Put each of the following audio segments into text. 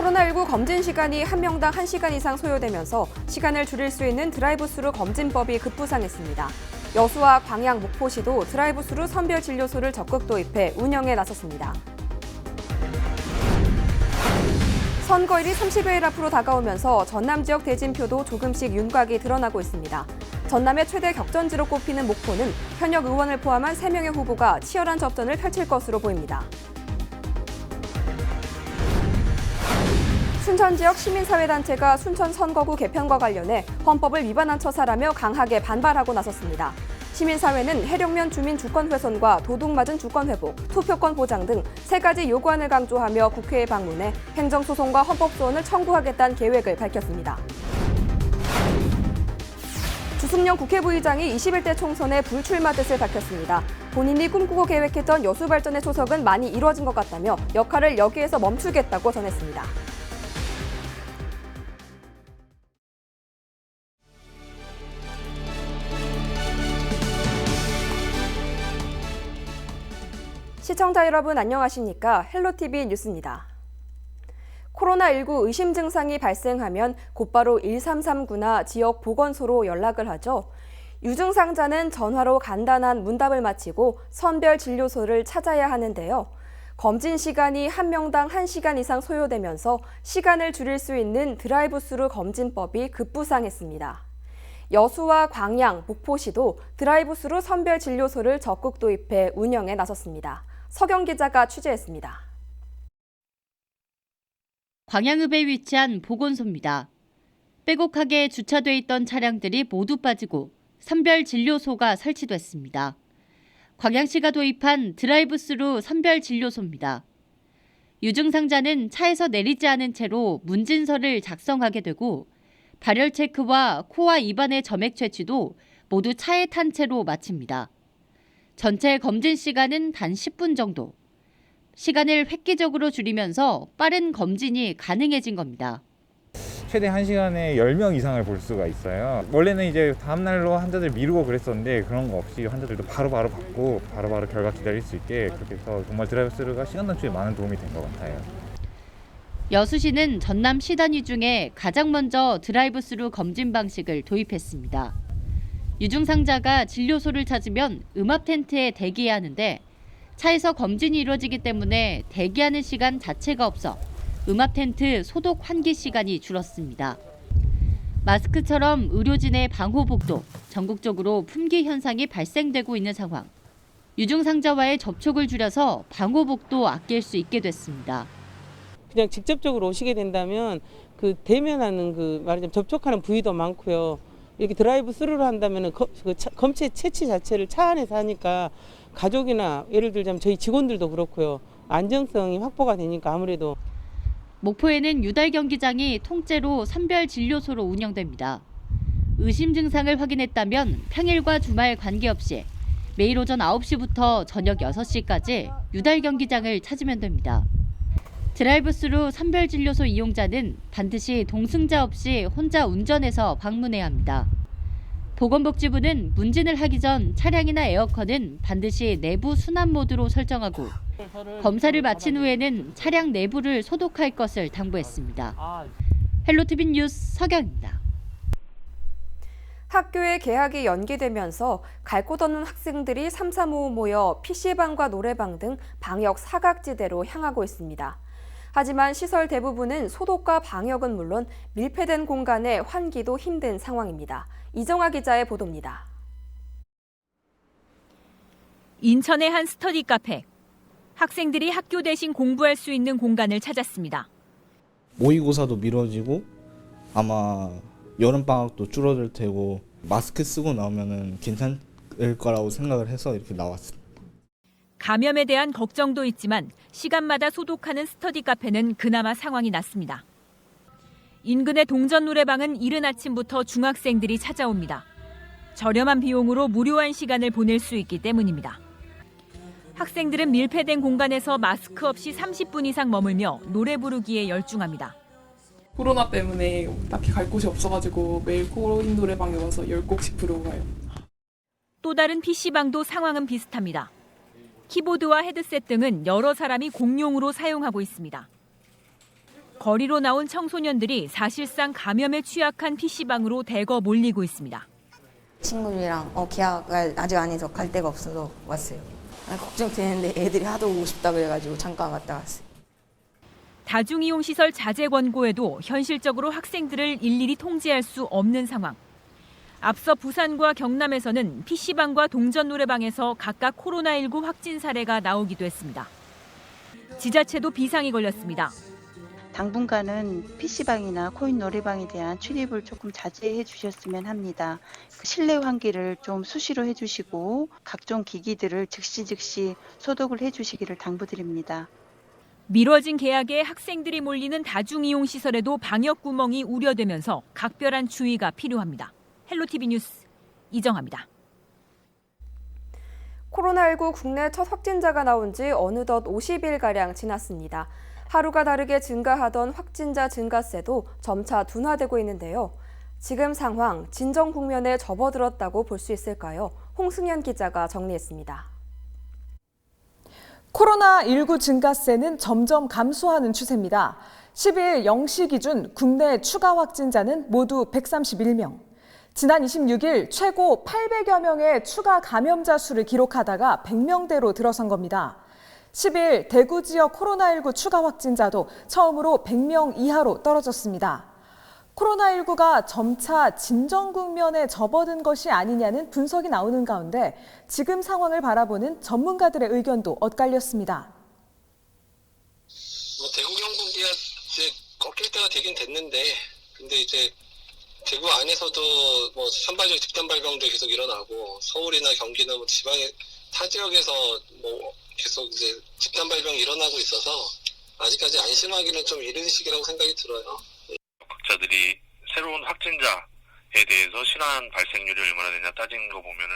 코로나19 검진 시간이 한 명당 1시간 이상 소요되면서 시간을 줄일 수 있는 드라이브스루 검진법이 급부상했습니다. 여수와 광양, 목포시도 드라이브스루 선별 진료소를 적극 도입해 운영에 나섰습니다. 선거일이 30여일 앞으로 다가오면서 전남 지역 대진표도 조금씩 윤곽이 드러나고 있습니다. 전남의 최대 격전지로 꼽히는 목포는 현역 의원을 포함한 3명의 후보가 치열한 접전을 펼칠 것으로 보입니다. 순천 지역 시민사회단체가 순천 선거구 개편과 관련해 헌법을 위반한 처사라며 강하게 반발하고 나섰습니다. 시민사회는 해령면 주민 주권 훼손과 도둑맞은 주권 회복, 투표권 보장 등 3가지 요구안을 강조하며 국회에 방문해 행정소송과 헌법소원을 청구하겠다는 계획을 밝혔습니다. 주승용 국회 부의장이 21대 총선에 불출마 뜻을 밝혔습니다. 본인이 꿈꾸고 계획했던 여수 발전의 초석은 많이 이루어진 것 같다며 역할을 여기에서 멈추겠다고 전했습니다. 시청자 여러분 안녕하십니까? 헬로티비 뉴스입니다. 코로나19 의심 증상이 발생하면 곧바로 1339나 지역 보건소로 연락을 하죠. 유증상자는 전화로 간단한 문답을 마치고 선별 진료소를 찾아야 하는데요. 검진 시간이 한 명당 1시간 이상 소요되면서 시간을 줄일 수 있는 드라이브스루 검진법이 급부상했습니다. 여수와 광양, 목포시도 드라이브스루 선별 진료소를 적극 도입해 운영에 나섰습니다. 서경 기자가 취재했습니다. 광양읍에 위치한 보건소입니다. 빼곡하게 주차돼 있던 차량들이 모두 빠지고 선별 진료소가 설치됐습니다. 광양시가 도입한 드라이브스루 선별 진료소입니다. 유증상자는 차에서 내리지 않은 채로 문진서를 작성하게 되고 발열 체크와 코와 입안의 점액 채취도 모두 차에 탄 채로 마칩니다. 전체 검진 시간은 단 10분 정도. 시간을 획기적으로 줄이면서 빠른 검진이 가능해진 겁니다. 최대 1시간에 10명 이상을 볼 수가 있어요. 원래는 이제 다음날로 환자들 미루고 그랬었는데 그런 거 없이 환자들도 바로바로 받고 바로바로 결과 기다릴 수 있게 그렇게 해서 정말 드라이브스루가 시간 단축에 많은 도움이 된 것 같아요. 여수시는 전남 시단위 중에 가장 먼저 드라이브스루 검진 방식을 도입했습니다. 유증상자가 진료소를 찾으면 음압 텐트에 대기해야 하는데 차에서 검진이 이루어지기 때문에 대기하는 시간 자체가 없어 음압 텐트 소독 환기 시간이 줄었습니다. 마스크처럼 의료진의 방호복도 전국적으로 품귀 현상이 발생되고 있는 상황. 유증상자와의 접촉을 줄여서 방호복도 아낄 수 있게 됐습니다. 그냥 직접적으로 오시게 된다면 그 대면하는 말하자면 접촉하는 부위도 많고요. 이렇게 드라이브 스루를 한다면 검체 채취 자체를 차 안에서 하니까 가족이나 예를 들자면 저희 직원들도 그렇고요. 안정성이 확보가 되니까 아무래도. 목포에는 유달 경기장이 통째로 선별 진료소로 운영됩니다. 의심 증상을 확인했다면 평일과 주말 관계없이 매일 오전 9시부터 저녁 6시까지 유달 경기장을 찾으면 됩니다. 드라이브스루 선별진료소 이용자는 반드시 동승자 없이 혼자 운전해서 방문해야 합니다. 보건복지부는 문진을 하기 전 차량이나 에어컨은 반드시 내부 순환 모드로 설정하고 검사를 마친 후에는 차량 내부를 소독할 것을 당부했습니다. 헬로티비 뉴스 서경입니다. 학교의 개학이 연기되면서 갈 곳 없는 학생들이 삼삼오오 모여 PC방과 노래방 등 방역 사각지대로 향하고 있습니다. 하지만 시설 대부분은 소독과 방역은 물론 밀폐된 공간에 환기도 힘든 상황입니다. 이정아 기자의 보도입니다. 인천의 한 스터디 카페. 학생들이 학교 대신 공부할 수 있는 공간을 찾았습니다. 모의고사도 미뤄지고 아마 여름방학도 줄어들 테고 마스크 쓰고 나오면 괜찮을 거라고 생각을 해서 이렇게 나왔습니다. 감염에 대한 걱정도 있지만 시간마다 소독하는 스터디 카페는 그나마 상황이 낫습니다. 인근의 동전 노래방은 이른 아침부터 중학생들이 찾아옵니다. 저렴한 비용으로 무료한 시간을 보낼 수 있기 때문입니다. 학생들은 밀폐된 공간에서 마스크 없이 30분 이상 머물며 노래 부르기에 열중합니다. 코로나 때문에 딱히 갈 곳이 없어가지고 매일 코인 노래방에 와서 10곡씩 부르고 가요. 또 다른 PC방도 상황은 비슷합니다. 키보드와 헤드셋 등은 여러 사람이 공용으로 사용하고 있습니다. 거리로 나온 청소년들이 사실상 감염에 취약한 PC방으로 대거 몰리고 있습니다. 친구들이랑 계약을 아직 안 해서 갈 데가 없어서 왔어요. 걱정되는데 애들이 하도 오고 싶다 그래가지고 잠깐 갔다 왔어요. 다중이용시설 자제 권고에도 현실적으로 학생들을 일일이 통제할 수 없는 상황. 앞서 부산과 경남에서는 PC방과 동전 노래방에서 각각 코로나19 확진 사례가 나오기도 했습니다. 지자체도 비상이 걸렸습니다. 당분간은 PC방이나 코인 노래방에 대한 출입을 조금 자제해 주셨으면 합니다. 실내 환기를 좀 수시로 해주시고 각종 기기들을 즉시 소독을 해주시기를 당부드립니다. 미뤄진 계약에 학생들이 몰리는 다중이용시설에도 방역 구멍이 우려되면서 각별한 주의가 필요합니다. 헬로티비 뉴스 이정아입니다. 코로나19 국내 첫 확진자가 나온 지 어느덧 50일가량 지났습니다. 하루가 다르게 증가하던 확진자 증가세도 점차 둔화되고 있는데요. 지금 상황, 진정 국면에 접어들었다고 볼 수 있을까요? 홍승현 기자가 정리했습니다. 코로나19 증가세는 점점 감소하는 추세입니다. 10일 0시 기준 국내 추가 확진자는 모두 131명. 지난 26일 최고 800여 명의 추가 감염자 수를 기록하다가 100명대로 들어선 겁니다. 10일 대구 지역 코로나19 추가 확진자도 처음으로 100명 이하로 떨어졌습니다. 코로나19가 점차 진정 국면에 접어든 것이 아니냐는 분석이 나오는 가운데 지금 상황을 바라보는 전문가들의 의견도 엇갈렸습니다. 대구 경북이야 이제 꺾일 때가 되긴 됐는데, 근데 이제 대구 안에서도 산발적 집단 발병도 계속 일어나고, 서울이나 경기나 지방의 타 지역에서 계속 이제 집단 발병이 일어나고 있어서 아직까지 안심하기는 좀 이른 시기라고 생각이 들어요. 각자들이 새로운 확진자에 대해서 실한 발생률이 얼마나 되냐 따진 거 보면은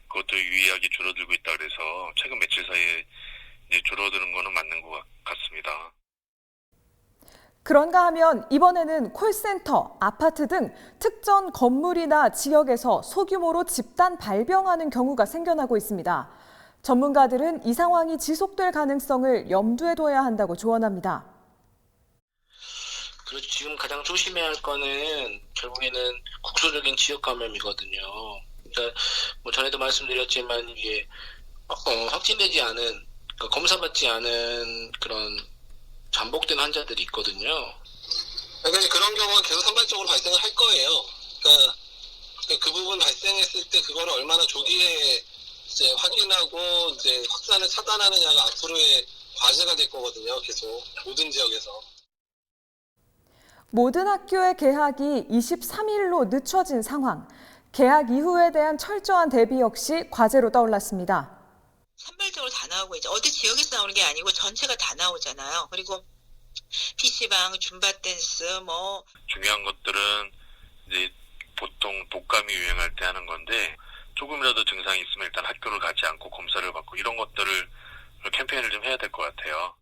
그것도 유의하게 줄어들고 있다 그래서 최근 며칠 사이에 이제 줄어드는 거는 맞는 것 같습니다. 그런가 하면 이번에는 콜센터, 아파트 등 특정 건물이나 지역에서 소규모로 집단 발병하는 경우가 생겨나고 있습니다. 전문가들은 이 상황이 지속될 가능성을 염두에 둬야 한다고 조언합니다. 그리고 지금 가장 조심해야 할 거는 결국에는 국소적인 지역 감염이거든요. 그러니까 전에도 말씀드렸지만 이게 확진되지 않은, 그러니까 검사받지 않은 그런 잠복된 환자들이 있거든요. 그러니까 그런 경우가 계속 산발적으로 발생을 할 거예요. 그러니까 그 부분 발생했을 때 그거를 얼마나 조기에 이제 확인하고 이제 확산을 차단하느냐가 앞으로의 과제가 될 거거든요. 계속 모든 지역에서. 모든 학교의 개학이 23일로 늦춰진 상황. 개학 이후에 대한 철저한 대비 역시 과제로 떠올랐습니다. 산발적으로 다 나오고 이제 어디 지역에서 나오는 게 아니고 전체가 다 나오잖아요. 그리고 PC방, 줌바 댄스 중요한 것들은 이제 보통 독감이 유행할 때 하는 건데 조금이라도 증상이 있으면 일단 학교를 가지 않고 검사를 받고 이런 것들을 캠페인을 좀 해야 될 것 같아요.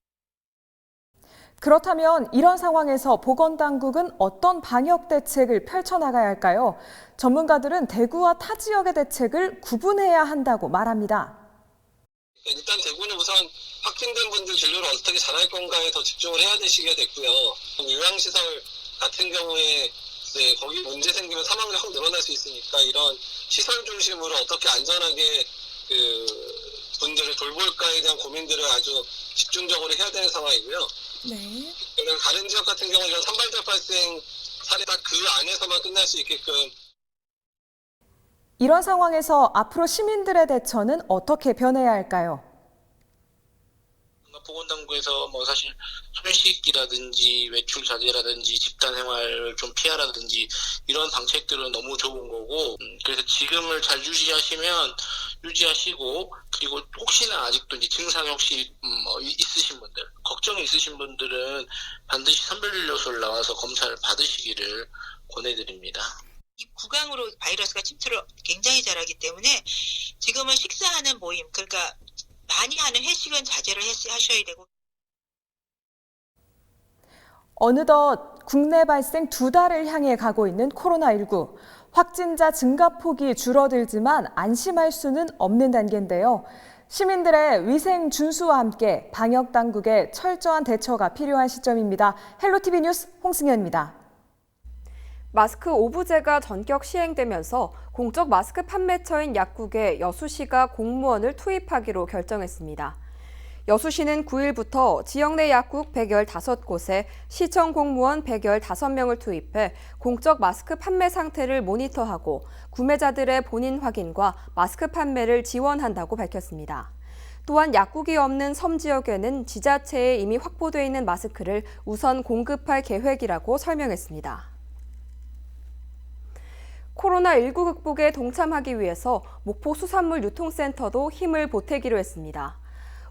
그렇다면 이런 상황에서 보건당국은 어떤 방역 대책을 펼쳐나가야 할까요? 전문가들은 대구와 타 지역의 대책을 구분해야 한다고 말합니다. 일단 대구는 우선 확진된 분들 진료를 어떻게 잘할 건가에 더 집중을 해야 될 시기가 됐고요. 요양시설 같은 경우에 이제 거기 문제 생기면 사망률이 확 늘어날 수 있으니까 이런 시설 중심으로 어떻게 안전하게 분들을 돌볼까에 대한 고민들을 아주 집중적으로 해야 되는 상황이고요. 네. 다른 지역 같은 경우는 이런 산발적 발생 사례가 그 안에서만 끝날 수 있게끔. 이런 상황에서 앞으로 시민들의 대처는 어떻게 변해야 할까요? 보건당국에서 사실 손 씻기라든지 외출 자제라든지 집단 생활을 좀 피하라든지 이런 방책들은 너무 좋은 거고, 그래서 지금을 잘 유지하시고, 그리고 혹시나 아직도 이제 증상이 혹시 있으신 분들, 걱정이 있으신 분들은 반드시 선별진료소를 나와서 검사를 받으시기를 권해드립니다. 이 구강으로 바이러스가 침투를 굉장히 잘하기 때문에 지금은 식사하는 모임, 그러니까 많이 하는 회식은 자제를 하셔야 되고. 어느덧 국내 발생 2달을 향해 가고 있는 코로나19. 확진자 증가폭이 줄어들지만 안심할 수는 없는 단계인데요. 시민들의 위생 준수와 함께 방역 당국의 철저한 대처가 필요한 시점입니다. 헬로티비 뉴스 홍승현입니다. 마스크 오부제가 전격 시행되면서 공적 마스크 판매처인 약국에 여수시가 공무원을 투입하기로 결정했습니다. 여수시는 9일부터 지역 내 약국 115곳에 시청 공무원 115명을 투입해 공적 마스크 판매 상태를 모니터하고 구매자들의 본인 확인과 마스크 판매를 지원한다고 밝혔습니다. 또한 약국이 없는 섬 지역에는 지자체에 이미 확보돼 있는 마스크를 우선 공급할 계획이라고 설명했습니다. 코로나19 극복에 동참하기 위해서 목포 수산물 유통센터도 힘을 보태기로 했습니다.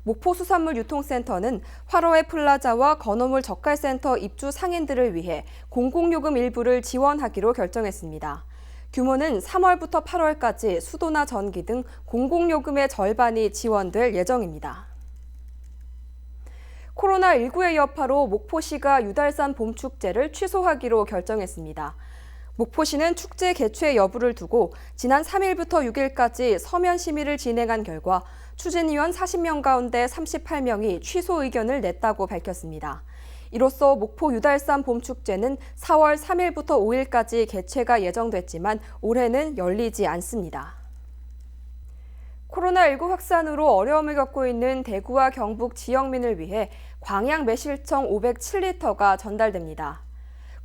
목포 수산물 유통센터는 화로회 플라자와 건어물 젓갈센터 입주 상인들을 위해 공공요금 일부를 지원하기로 결정했습니다. 규모는 3월부터 8월까지 수도나 전기 등 공공요금의 절반이 지원될 예정입니다. 코로나19의 여파로 목포시가 유달산 봄축제를 취소하기로 결정했습니다. 목포시는 축제 개최 여부를 두고 지난 3일부터 6일까지 서면 심의를 진행한 결과 추진위원 40명 가운데 38명이 취소 의견을 냈다고 밝혔습니다. 이로써 목포 유달산 봄축제는 4월 3일부터 5일까지 개최가 예정됐지만 올해는 열리지 않습니다. 코로나19 확산으로 어려움을 겪고 있는 대구와 경북 지역민을 위해 광양 매실청 507리터가 전달됩니다.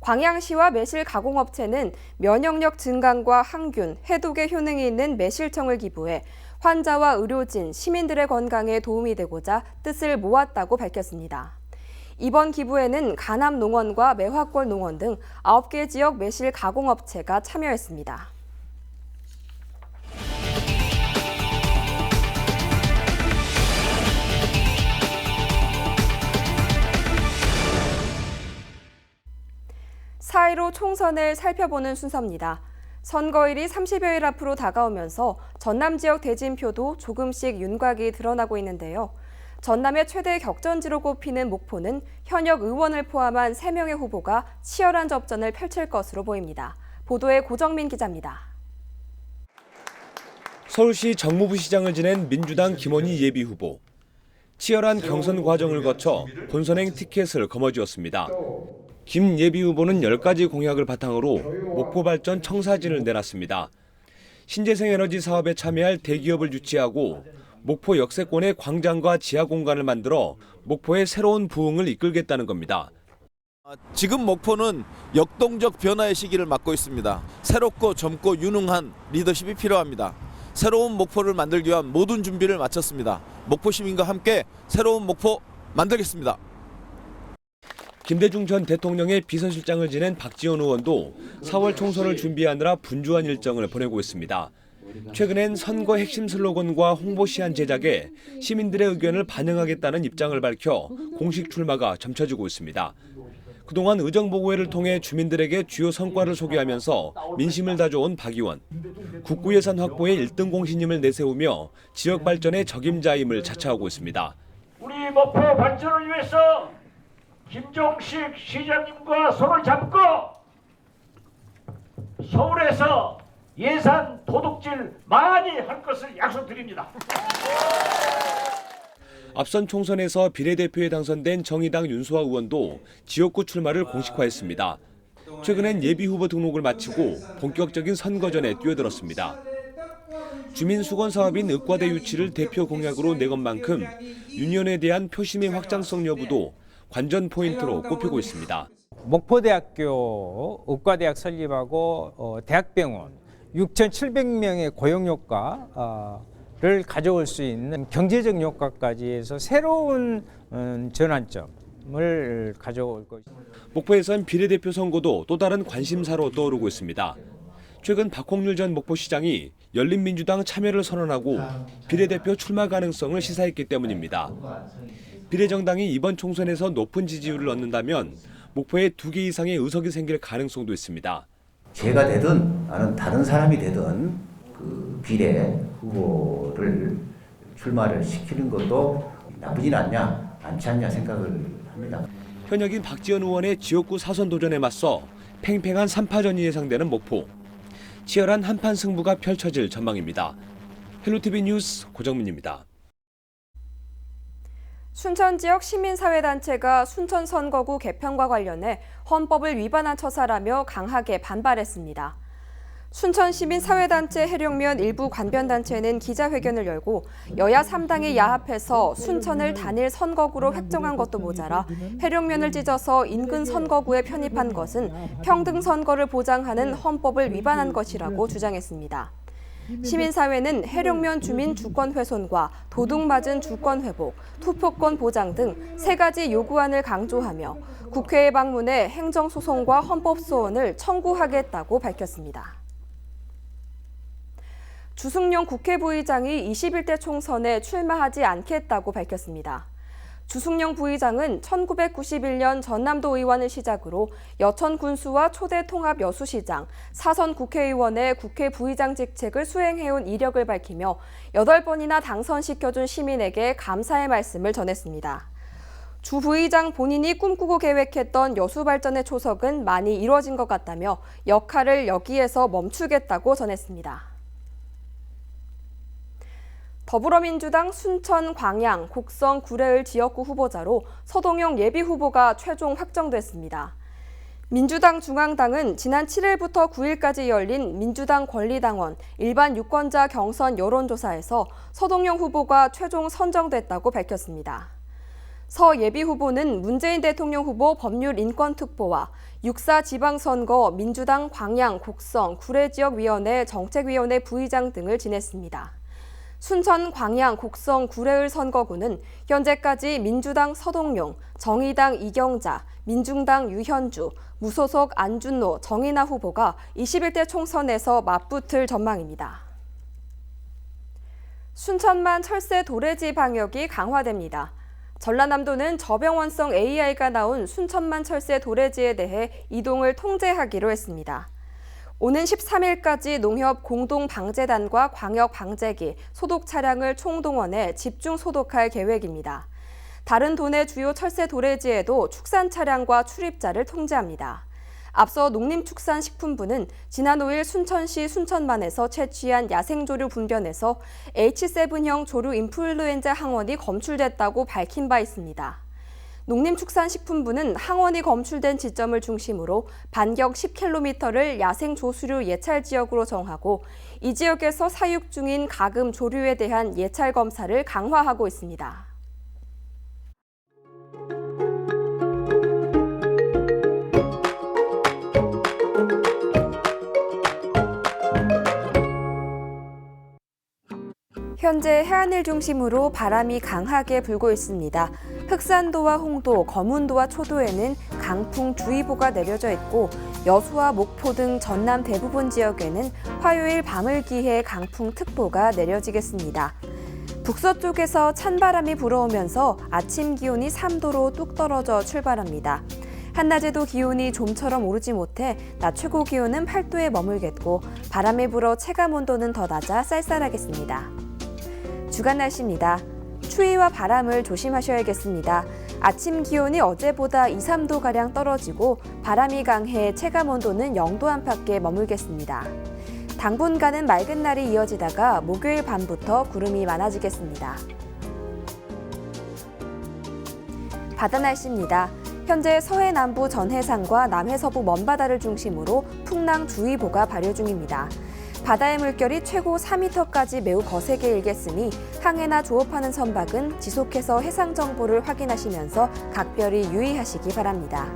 광양시와 매실 가공업체는 면역력 증강과 항균, 해독의 효능이 있는 매실청을 기부해 환자와 의료진, 시민들의 건강에 도움이 되고자 뜻을 모았다고 밝혔습니다. 이번 기부에는 가남농원과 매화골 농원 등 9개 지역 매실 가공업체가 참여했습니다. 사.15 총선을 살펴보는 순서입니다. 선거일이 30여일 앞으로 다가오면서 전남 지역 대진표도 조금씩 윤곽이 드러나고 있는데요. 전남의 최대 격전지로 꼽히는 목포는 현역 의원을 포함한 3명의 후보가 치열한 접전을 펼칠 것으로 보입니다. 보도에 고정민 기자입니다. 서울시 정무부시장을 지낸 민주당 김원희 예비후보. 치열한 경선 과정을 거쳐 본선행 티켓을 거머쥐었습니다. 김 예비후보는 10가지 공약을 바탕으로 목포 발전 청사진을 내놨습니다. 신재생 에너지 사업에 참여할 대기업을 유치하고 목포 역세권의 광장과 지하 공간을 만들어 목포의 새로운 부흥을 이끌겠다는 겁니다. 지금 목포는 역동적 변화의 시기를 맞고 있습니다. 새롭고 젊고 유능한 리더십이 필요합니다. 새로운 목포를 만들기 위한 모든 준비를 마쳤습니다. 목포 시민과 함께 새로운 목포 만들겠습니다. 김대중 전 대통령의 비서실장을 지낸 박지원 의원도 4월 총선을 준비하느라 분주한 일정을 보내고 있습니다. 최근엔 선거 핵심 슬로건과 홍보 시안 제작에 시민들의 의견을 반영하겠다는 입장을 밝혀 공식 출마가 점쳐지고 있습니다. 그동안 의정보고회를 통해 주민들에게 주요 성과를 소개하면서 민심을 다져온 박 의원. 국구 예산 확보에 1등 공신임을 내세우며 지역 발전의 적임자임을 자처하고 있습니다. 우리 목포 발전을 위해서 김종식 시장님과 손을 잡고 서울에서 예산 도둑질 많이 할 것을 약속드립니다. 앞선 총선에서 비례대표에 당선된 정의당 윤수아 의원도 지역구 출마를 공식화했습니다. 최근엔 예비후보 등록을 마치고 본격적인 선거전에 뛰어들었습니다. 주민수건사업인 읍과대 유치를 대표 공약으로 내건 만큼 유니온에 대한 표심의 확장성 여부도 관전 포인트로 꼽히고 있습니다. 목포대학교 의과대학 설립하고 대학병원 6,700명의 고용 효과를 가져올 수 있는 경제적 효과까지 해서 새로운 전환점을 가져올 것입니다. 목포에선 비례대표 선거도 또 다른 관심사로 떠오르고 있습니다. 최근 박홍률 전 목포시장이 열린민주당 참여를 선언하고 비례대표 출마 가능성을 시사했기 때문입니다. 비례정당이 이번 총선에서 높은 지지율을 얻는다면 목포에 2개 이상의 의석이 생길 가능성도 있습니다. 제가 되든 아니면 다른 사람이 되든 그 비례 후보를 출마를 시키는 것도 나쁘진 않지 않냐 생각을 합니다. 현역인 박지원 의원의 지역구 사선 도전에 맞서 팽팽한 3파전이 예상되는 목포. 치열한 한판 승부가 펼쳐질 전망입니다. 헬로티비 뉴스 고정민입니다. 순천 지역 시민사회단체가 순천 선거구 개편과 관련해 헌법을 위반한 처사라며 강하게 반발했습니다. 순천 시민사회단체 해룡면 일부 관변단체는 기자회견을 열고 여야 3당이 야합해서 순천을 단일 선거구로 획정한 것도 모자라 해룡면을 찢어서 인근 선거구에 편입한 것은 평등 선거를 보장하는 헌법을 위반한 것이라고 주장했습니다. 시민사회는 해룡면 주민 주권 훼손과 도둑맞은 주권 회복, 투표권 보장 등 3가지 요구안을 강조하며 국회에 방문해 행정소송과 헌법소원을 청구하겠다고 밝혔습니다. 주승용 국회 부의장이 21대 총선에 출마하지 않겠다고 밝혔습니다. 주승용 부의장은 1991년 전남도 의원을 시작으로 여천 군수와 초대 통합 여수시장, 사선 국회의원의 국회 부의장 직책을 수행해온 이력을 밝히며 8번이나 당선시켜준 시민에게 감사의 말씀을 전했습니다. 주 부의장 본인이 꿈꾸고 계획했던 여수 발전의 초석은 많이 이루어진 것 같다며 역할을 여기에서 멈추겠다고 전했습니다. 더불어민주당 순천, 광양, 곡성, 구례을 지역구 후보자로 서동영 예비후보가 최종 확정됐습니다. 민주당 중앙당은 지난 7일부터 9일까지 열린 민주당 권리당원 일반 유권자 경선 여론조사에서 서동영 후보가 최종 선정됐다고 밝혔습니다. 서 예비후보는 문재인 대통령 후보 법률인권특보와 6.4 지방선거 민주당 광양, 곡성, 구례지역위원회 정책위원회 부의장 등을 지냈습니다. 순천, 광양, 곡성, 구례을 선거구는 현재까지 민주당 서동용, 정의당 이경자, 민중당 유현주, 무소속 안준노, 정인아 후보가 21대 총선에서 맞붙을 전망입니다. 순천만 철새 도래지 방역이 강화됩니다. 전라남도는 저병원성 AI가 나온 순천만 철새 도래지에 대해 이동을 통제하기로 했습니다. 오는 13일까지 농협 공동방재단과 광역방재기, 소독 차량을 총동원해 집중 소독할 계획입니다. 다른 도내 주요 철새 도래지에도 축산 차량과 출입자를 통제합니다. 앞서 농림축산식품부는 지난 5일 순천시 순천만에서 채취한 야생조류 분변에서 H7형 조류 인플루엔자 항원이 검출됐다고 밝힌 바 있습니다. 농림축산식품부는 항원이 검출된 지점을 중심으로 반경 10km를 야생조수류 예찰 지역으로 정하고 이 지역에서 사육 중인 가금 조류에 대한 예찰 검사를 강화하고 있습니다. 현재 해안을 중심으로 바람이 강하게 불고 있습니다. 흑산도와 홍도, 거문도와 초도에는 강풍주의보가 내려져 있고 여수와 목포 등 전남 대부분 지역에는 화요일 밤을 기해 강풍특보가 내려지겠습니다. 북서쪽에서 찬바람이 불어오면서 아침 기온이 3도로 뚝 떨어져 출발합니다. 한낮에도 기온이 좀처럼 오르지 못해 낮 최고 기온은 8도에 머물겠고 바람이 불어 체감온도는 더 낮아 쌀쌀하겠습니다. 주간 날씨입니다. 추위와 바람을 조심하셔야겠습니다. 아침 기온이 어제보다 2, 3도가량 떨어지고 바람이 강해 체감온도는 0도 안팎에 머물겠습니다. 당분간은 맑은 날이 이어지다가 목요일 밤부터 구름이 많아지겠습니다. 바다 날씨입니다. 현재 서해 남부 전해상과 남해서부 먼바다를 중심으로 풍랑주의보가 발효 중입니다. 바다의 물결이 최고 4m까지 매우 거세게 일겠으니 항해나 조업하는 선박은 지속해서 해상 정보를 확인하시면서 각별히 유의하시기 바랍니다.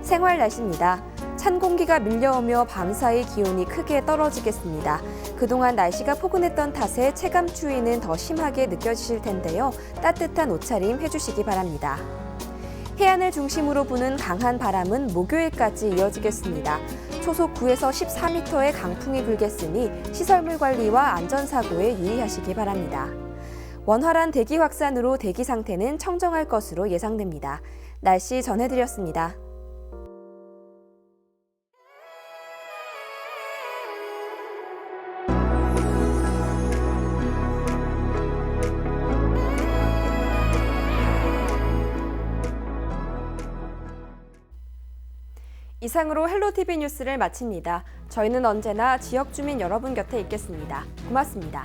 생활 날씨입니다. 찬 공기가 밀려오며 밤사이 기온이 크게 떨어지겠습니다. 그동안 날씨가 포근했던 탓에 체감 추위는 더 심하게 느껴지실 텐데요. 따뜻한 옷차림 해주시기 바랍니다. 해안을 중심으로 부는 강한 바람은 목요일까지 이어지겠습니다. 초속 9에서 14m의 강풍이 불겠으니 시설물 관리와 안전사고에 유의하시기 바랍니다. 원활한 대기 확산으로 대기 상태는 청정할 것으로 예상됩니다. 날씨 전해드렸습니다. 이상으로 헬로티비 뉴스를 마칩니다. 저희는 언제나 지역 주민 여러분 곁에 있겠습니다. 고맙습니다.